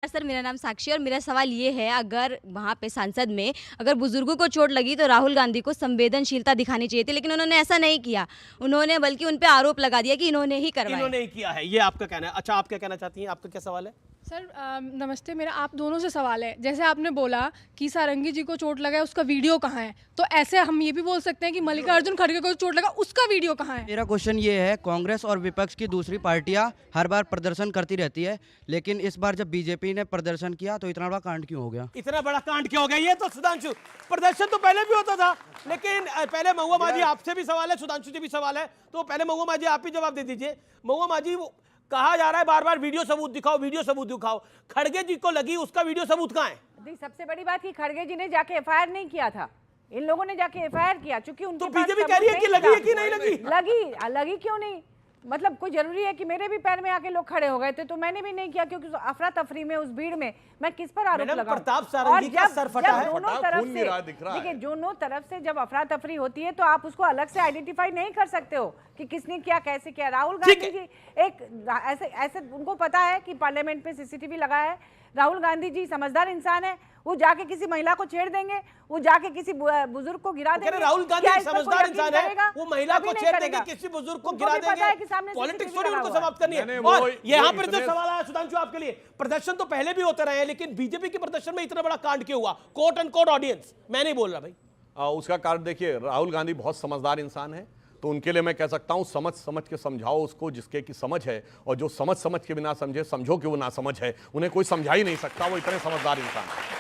Sir, मेरा नाम साक्षी और मेरा सवाल ये है, अगर वहाँ पे संसद में अगर बुजुर्गों को चोट लगी तो राहुल गांधी को संवेदनशीलता दिखानी चाहिए थी, लेकिन उन्होंने ऐसा नहीं किया। उन्होंने बल्कि उन पे आरोप लगा दिया कि इन्होंने ही करवाया। इन्होंने ही किया है, ये आपका कहना है। अच्छा, आप क्या कहना चाहती हैं? आपका क्या सवाल है? सर नमस्ते। मेरा आप दोनों से सवाल है। जैसे आपने बोला कि सारंगी जी को चोट लगा है, उसका वीडियो कहाँ है, तो ऐसे हम ये भी बोल सकते हैं कि मल्लिकार्जुन खड़गे को चोट लगा, उसका वीडियो कहाँ है। मेरा क्वेश्चन ये है, कांग्रेस और विपक्ष की दूसरी पार्टियां हर बार प्रदर्शन करती रहती है, लेकिन इस बार जब बीजेपी ने प्रदर्शन किया तो इतना बड़ा कांड क्यों हो गया? इतना बड़ा कांड क्यों हो गया? ये तो सुधांशु, प्रदर्शन तो पहले भी होता था, लेकिन पहले महुआ मांझी आपसे भी सवाल है, सुधांशु जी भी सवाल है, तो पहले महुआ मांझी आप ही जवाब दे दीजिए। महुआ मांझी, कहा जा रहा है बार बार वीडियो सबूत दिखाओ, वीडियो सबूत दिखाओ। खड़गे जी को लगी, उसका वीडियो सबूत कहाँ है? सबसे बड़ी बात कि खड़गे जी ने जाके एफआईआर नहीं किया था, इन लोगों ने जाके एफआईआर किया, क्योंकि उनके तो पास बीजेपी सबूत कह रही है कि नहीं लगी है था। कि नहीं लगी? लगी क्यों नहीं? मतलब कोई जरूरी है कि मेरे भी पैर में आके लोग खड़े हो गए थे, तो मैंने भी नहीं किया, क्योंकि अफरा तफरी में उस भीड़ में मैं किस पर आरोप लगाऊं? प्रताप सारंगी का सर फटा है। दोनों तरफ से देखिए, दोनों तरफ से जब अफरा तफरी होती है तो आप उसको अलग से आइडेंटिफाई नहीं कर सकते हो कि किसने किया, कैसे किया। राहुल गांधी जी एक ऐसे उनको पता है कि पार्लियामेंट में सीसीटीवी लगा है। राहुल गांधी जी समझदार इंसान है, वो जाके किसी महिला को छेड़ देंगे, वो जाके किसी बुजुर्ग को गिरा देंगे। राहुल गांधी समझदार इंसान है, वो महिला को छेड़ देंगे, किसी बुजुर्ग को गिरा देंगे। पॉलिटिक्स थोड़ी उनको समाप्त करनी है। और यहाँ पर जो सवाल आया सुधांशु आपके लिए, प्रदर्शन तो पहले भी होते रहे हैं, लेकिन बीजेपी के प्रदर्शन में इतना बड़ा कांड क्यों हुआ? कोर्ट एंड कोर्ट ऑडियंस, मैं नहीं बोल रहा भाई। उसका कारण देखिए, राहुल गांधी बहुत समझदार इंसान है, तो उनके लिए मैं कह सकता हूं समझ समझ के समझाओ उसको जिसके की समझ है, और जो समझ समझ के बिना समझे समझो कि वो ना समझ है, उन्हें कोई समझा ही नहीं सकता, वो इतने समझदार इंसान है।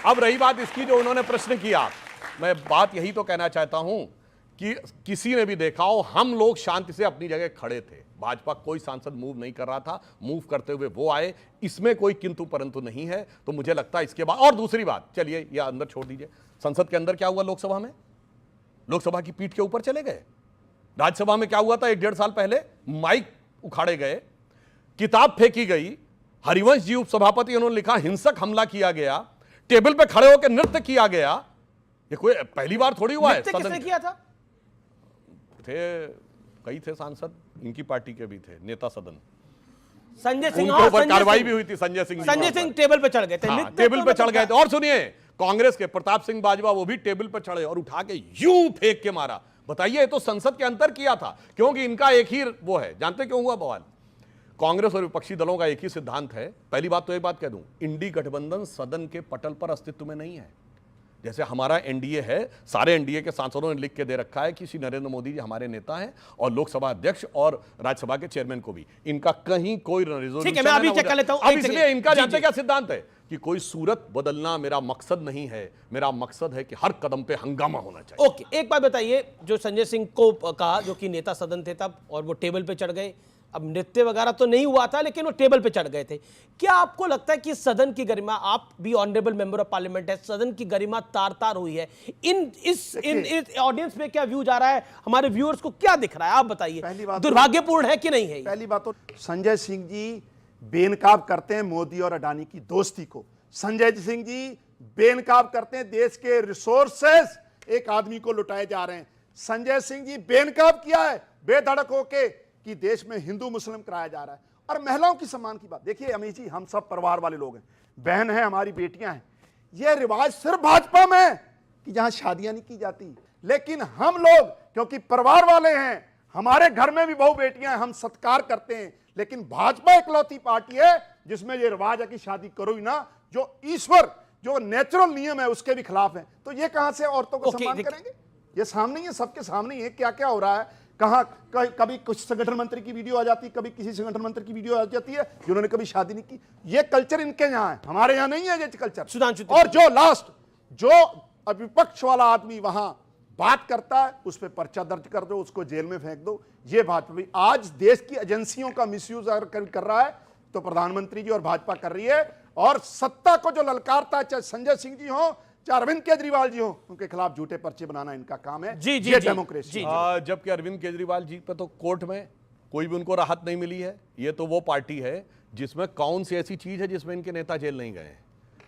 अब रही बात इसकी जो उन्होंने प्रश्न किया, मैं बात यही तो कहना चाहता हूं कि किसी ने भी देखा हो, हम लोग शांति से अपनी जगह खड़े थे, भाजपा कोई सांसद मूव नहीं कर रहा था, मूव करते हुए वो आए, इसमें कोई किंतु परंतु नहीं है। तो मुझे लगता है इसके बाद, और दूसरी बात, चलिए ये अंदर छोड़ दीजिए, संसद के अंदर क्या हुआ? लोकसभा में, लोकसभा की पीठ के ऊपर चले गए। राज्यसभा में क्या हुआ था 1-1.5 साल पहले? माइक उखाड़े गए, किताब फेंकी गई, हरिवंश जी उपसभापति, उन्होंने लिखा हिंसक हमला किया गया, टेबल पे खड़े होकर नृत्य किया गया। ये कोई पहली बार थोड़ी हुआ है। किसने किया था? कई थे सांसद, इनकी पार्टी के भी थे, नेता सदन, संजय सिंह, उनके ऊपर कार्रवाई भी हुई थी। संजय सिंह टेबल पे चढ़ गए थे। टेबल पे चढ़ गए थे। और सुनिए, कांग्रेस के प्रताप सिंह बाजवा, वो भी टेबल पे चढ़े और उठा के यूं फेंक के मारा। बताइए, ये तो संसद के अंदर किया था, क्योंकि इनका एक ही वो है। जानते क्यों हुआ बवाल? कांग्रेस और विपक्षी दलों का एक ही सिद्धांत है। पहली बात तो एक बात कह दूं, इंडी गठबंधन सदन के पटल पर अस्तित्व में नहीं है। जैसे हमारा एनडीए है, सारे एनडीए के सांसदों ने लिख के दे रखा है कि श्री नरेंद्र मोदी जी हमारे नेता हैं, और लोकसभा अध्यक्ष और राज्यसभा के चेयरमैन को भी। इनका कहीं कोई रिजोल्यूशन, मैं अभी चेक कर लेता हूं। इसलिए इनका जानते क्या सिद्धांत है कि कोई सूरत बदलना मेरा मकसद नहीं है, मेरा मकसद है कि हर कदम पे हंगामा होना चाहिए। ओके, एक बात बताइए, जो संजय सिंह को कहा, जो कि नेता सदन थे तब, और वो टेबल पे चढ़ गए, अब नृत्य वगैरह तो नहीं हुआ था, लेकिन वो टेबल पे चढ़ गए थे, क्या आपको लगता है कि सदन की गरिमा, आप भी ऑनरेबल मेंबर ऑफ पार्लियामेंट है, सदन की गरिमा तार तार हुई है? इस ऑडियंस में क्या व्यू जा रहा है? हमारे व्यूअर्स को क्या दिख रहा है, आप बताइए, दुर्भाग्यपूर्ण है कि नहीं है? पहली बात तो संजय सिंह जी बेनकाब करते हैं मोदी और अडानी की दोस्ती को। संजय सिंह जी बेनकाब करते हैं देश के रिसोर्सेस एक आदमी को लुटाए जा रहे हैं। संजय सिंह जी बेनकाब किया है बेधड़क होके कि देश में हिंदू मुस्लिम कराया जा रहा है। और महिलाओं की सम्मान की बात देखिए, अमित जी, हम सब परिवार वाले लोग हैं, बहन है, हमारी बेटियां हैं। यह रिवाज सिर्फ भाजपा में है कि जहां शादियां नहीं की जाती, लेकिन हम लोग क्योंकि परिवार वाले हैं, हमारे घर में भी बहु बेटियां हैं, हम सत्कार करते हैं। लेकिन भाजपा इकलौती पार्टी है जिसमें यह रिवाज है कि शादी करो ही ना, जो ईश्वर, जो नेचुरल नियम है, उसके भी खिलाफ है। तो ये कहां से औरतों को सम्मान करेंगे? ये सामने ही है, सबके सामने ही है क्या क्या हो रहा है। कभी कुछ संगठन मंत्री की वीडियो आ जाती है, कभी किसी संगठन मंत्री की वीडियो आ जाती है जिन्होंने कभी शादी नहीं की। ये कल्चर इनके यहाँ है, हमारे यहाँ नहीं है ये कल्चर। और जो लास्ट, जो विपक्ष वाला आदमी वहां बात करता है, उस पर पर्चा दर्ज कर दो, उसको जेल में फेंक दो। ये भाजपा आज देश की एजेंसियों का मिसयूज अगर कर रहा है तो प्रधानमंत्री जी और भाजपा कर रही है। और सत्ता को जो ललकारता है, चाहे संजय सिंह जी हो, चाहे अरविंद केजरीवाल जी हो, उनके खिलाफ झूठे पर्चे बनाना इनका काम है। ये डेमोक्रेसी। जबकि अरविंद केजरीवाल जी पे तो कोर्ट में कोई भी उनको राहत नहीं मिली है। ये तो वो पार्टी है जिसमें कौन सी ऐसी चीज है जिसमें इनके नेता जेल नहीं गए हैं?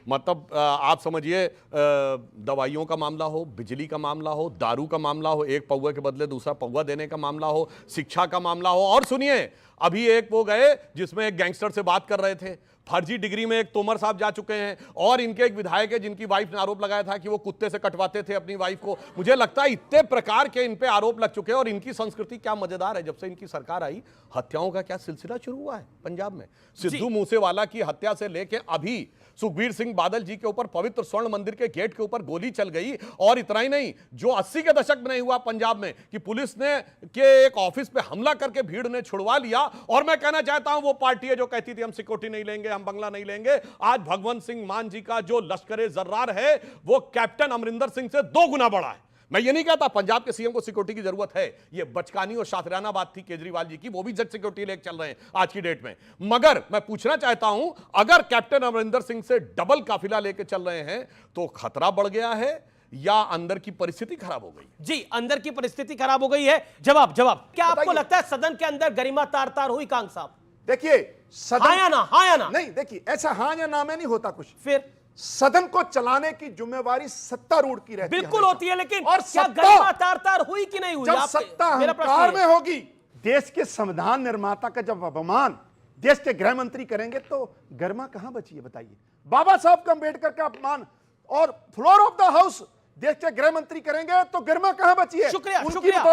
मतलब आप समझिए, दवाइयों का मामला हो, बिजली का मामला हो, दारू का मामला हो, एक पौवा के बदले दूसरा पौवा देने का मामला हो, शिक्षा का मामला हो, और सुनिए अभी एक वो गए जिसमें एक गैंगस्टर से बात कर रहे थे, फर्जी डिग्री में एक तोमर साहब जा चुके हैं, और इनके एक विधायक है जिनकी वाइफ ने आरोप लगाया था कि वो कुत्ते से कटवाते थे अपनी वाइफ को। मुझे लगता है इतने प्रकार के इन पे आरोप लग चुके हैं। और इनकी संस्कृति क्या मजेदार है, जब से इनकी सरकार आई हत्याओं का क्या सिलसिला शुरू हुआ है पंजाब में। सिद्धू मूसेवाला की हत्या से लेके अभी सुखबीर सिंह बादल जी के ऊपर पवित्र स्वर्ण मंदिर के गेट के ऊपर गोली चल गई। और इतना ही नहीं, जो 80 के दशक में नहीं हुआ पंजाब में कि पुलिस ने के एक ऑफिस पे हमला करके भीड़ ने छुड़वा लिया। और मैं कहना चाहता हूं वो पार्टी है जो कहती थी हम सिक्योरिटी नहीं लेंगे, हम बंगला नहीं लेंगे, आज भगवंत सिंह मान जी का जो लश्कर जर्रार है वो कैप्टन अमरिंदर सिंह से 2 गुना बड़ा है। मैं ये नहीं कहता पंजाब के सीएम को सिक्योरिटी की जरूरत है, ये बचकानी और शातिराना बात थी केजरीवाल जी की, वो भी जज सिक्योरिटी लेकर चल रहे हैं आज की डेट में। मगर मैं पूछना चाहता हूं, अगर कैप्टन अमरिंदर सिंह से डबल काफिला लेकर चल रहे हैं तो खतरा बढ़ गया है या अंदर की परिस्थिति खराब हो गई? जी, अंदर की परिस्थिति खराब हो गई है। जवाब क्या आपको लगता है सदन के अंदर गरिमा तार तार हुई कांग साहब? देखिए सदन, हाँ या ना? नहीं, देखिए ऐसा हाँ या ना में नहीं होता कुछ। फिर सदन को चलाने की जिम्मेवारी सत्तारूढ़ की रहती है, बिल्कुल होती है, लेकिन और क्या सत्ता गरिमा तार तार हुई कि नहीं हुई? जब आप- सत्ता मेरा प्रश्न अहंकार ये में है। होगी, देश के संविधान निर्माता का जब अपमान देश के गृह मंत्री करेंगे तो गरिमा कहां बची है बताइए? बाबा साहब अम्बेडकर का अपमान और फ्लोर ऑफ द हाउस देश के गृह मंत्री करेंगे तो गरिमा कहां बची है? शुक्रिया, उनकी शुक्रिया।